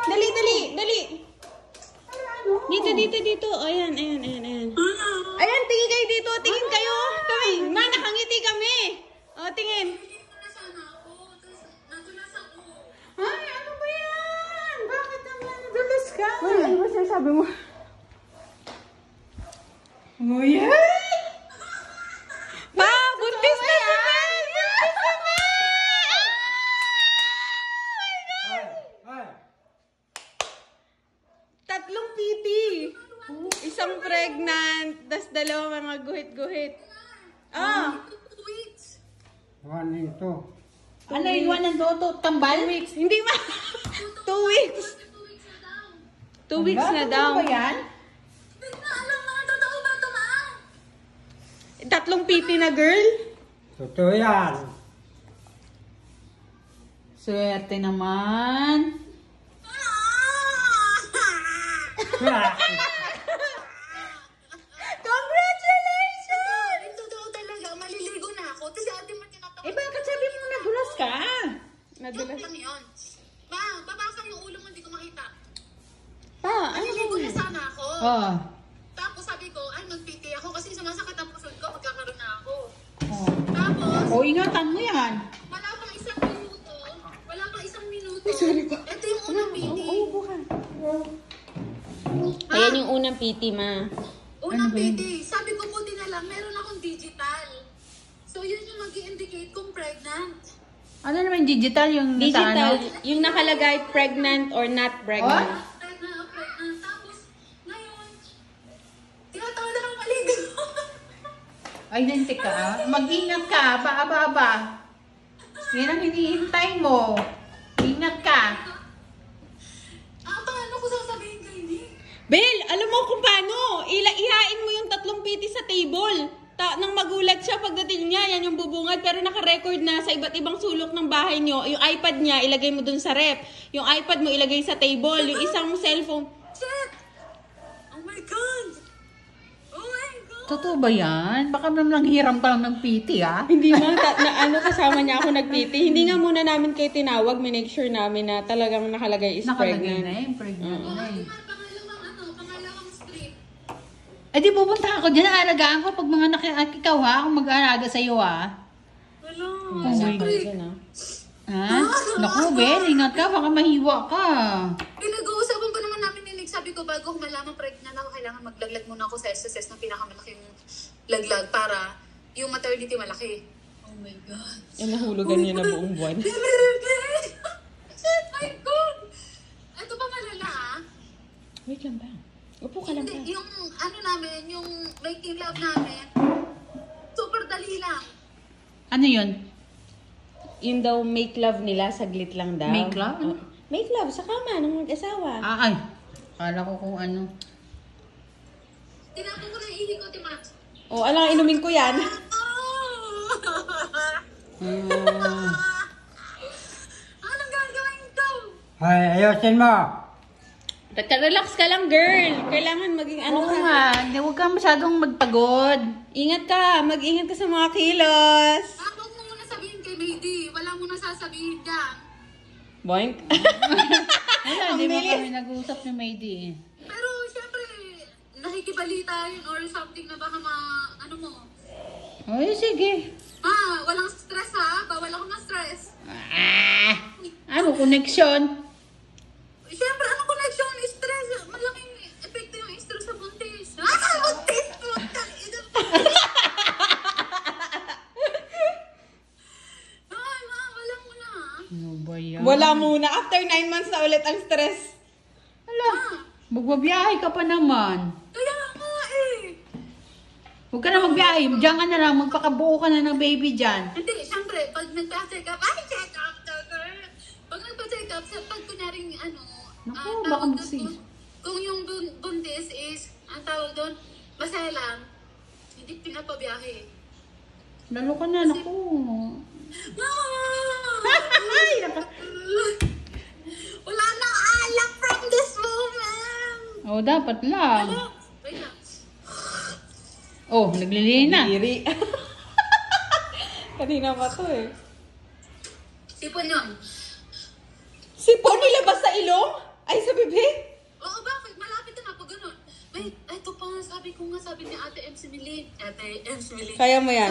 Dali, dali, dali. Dito, dito, dito. Ayan. Ayan, tingin kayo dito. Tingin kayo. Kami. Ma, nakangiti kami. O, tingin. Ay, ano ba yan? Bakit naman nadulas ka? Ay, ano ba sabi mo? Oh, yan! Pa, buntis na si Mel! Buntis na Mel! Tatlong piti. Isang pregnant, tas dalawa mga guhit-guhit. Ah! 2 weeks. 1 and 2. Ano yung 1 and 2? Tambal? 2 weeks. Hindi ma. 2 weeks. 2 weeks na daw. Ano ba yan? Hindi na alam na. Totoo ba ito, ma? Tatlong piti na girl. Totoo yan. Swerte naman. Congratulations! Totoo talaga. Maliligo na ako. Tapos ate mo tinatawag. Eh bakit sabi mo nadulas ka? Nadulas. Joke lang yun. Ma, babasa yung ulo mo. Hindi ko makita. Pa, ano Maliligo ba? na sana ako. Oo. Tapos sabi ko, ay mag-PT ako kasi sumasakit ang puso ko. Magkakaroon na ako. Oh. Tapos, O, ingatan mo yan. wala pang 1 minuto. Wala pang 1 minuto. Ay, sorry pa. Ito yung unang PT. Upo ka. Ayan yung unang PT, ma. Unang Ano ba yun? PT. Sabi ko buti na lang, meron akong digital. So, yun yung mag-i-indicate kung pregnant. Ano naman digital yung nasa Digital. ano? Yung nakalagay pregnant or not pregnant. Pregnant. Tapos, ngayon, tinatawag na akong maligo. Ay, nanti ka. Mag-ingat ka. Ba. Yan ang hinihintay mo. Ingat ka. Paano ko sasabihin kay Nick? Bel, alam mo kung paano? Ihain mo yung tatlong PT sa table. Nang magulat siya pagdating niya, yan yung bubungad. Pero naka-record na sa iba't ibang sulok ng bahay niyo. Yung iPad niya, ilagay mo dun sa rep. Yung iPad mo, ilagay sa table. Yung isang cellphone. Shit! Oh my God! Oh my God! Totoo ba yan? Baka naman hiram ka lang ng PT, ha? Hindi man, kasama niya ako nag-PT. Hindi nga muna namin kayo tinawag. Minake sure namin na talagang nakalagay is Nakalagay pregnant. na eh. Pregnant na eh. Pangalawang strip. Eh di pupunta ako dyan. Aalagaan ko pag mga ikaw ha. Kung mag-aalaga sa'yo ha. Hello. Oh my Siyempre, God. Ha? Naku, Ben. Ingat ka. Baka mahiwa ka. pinag-uusapan ko naman namin ni Nick. Sabi ko, bago ko malaman pregnant ako, kailangan maglaglag muna ako sa SSS ng pinakamalaking laglag para yung maternity malaki. Oh my God. Yung nahulugan niya na buong buwan. Shit, my God! Ito pa malala ah. Wait lang ba? Upo ka lang pa. Hindi, yung ano namin, yung making love namin, super dali lang. Ano yun? Yun daw, make love nila, saglit lang daw. Make love? Oh, make love sa kama ng mag-asawa. Ay. Kala ko kung ano. Tinapon ko na yung ihi ko, Timat. Oh, alang inumin ko yan. Anong gagawin daw? Ay, ayusin mo. Relax ka lang, girl. Kailangan maging ano Oo ka. nga. Huwag ka masyadong magpagod. Ingat ka. Mag-ingat ka sa mga kilos. Huwag mo muna sabihin kay Lady. Wala mo na sasabihin dyan. Boink. Wala, Ang di ba bilis. kami nag-uusap ni Maydi eh. Pero syempre, nakikibalita yun or something na baka ano mo. Ay, sige. Walang stress ha. Bawal ako na stress. Ano, connection? Siyempre, ano connection? Stress. Malaking epekto yung stress sa buntis. Buntis! Putang ina. Wala muna ha. Ano ba yan? Wala muna. After 9 months na ulit ang stress. Hala, magbabiyahe ka pa naman. Kaya nga eh. Huwag ka na magbiyahe. Diyan ka na lang. Magpakabuo ka na ng baby dyan. Hindi, siyempre, pag nagpa-check up, check up, doctor. Pag nagpa-check up, pag kunyaring Naku, tawag baka doon, magsis. kung yung buntis is, ang tawag doon, masaya lang, hindi pinapabiyahe. Lalo ka na, naku. Ay, Wala na alak from this moment. oh, dapat lang. Wait lang. Oh, naglilina. Diri. Kanina pa to eh. Sipon yun. Sipon nilabas sa ilong? Ay, Wait, ito pa nga, sabi ni Ate Emily. Ate Emily. Kaya mo yan.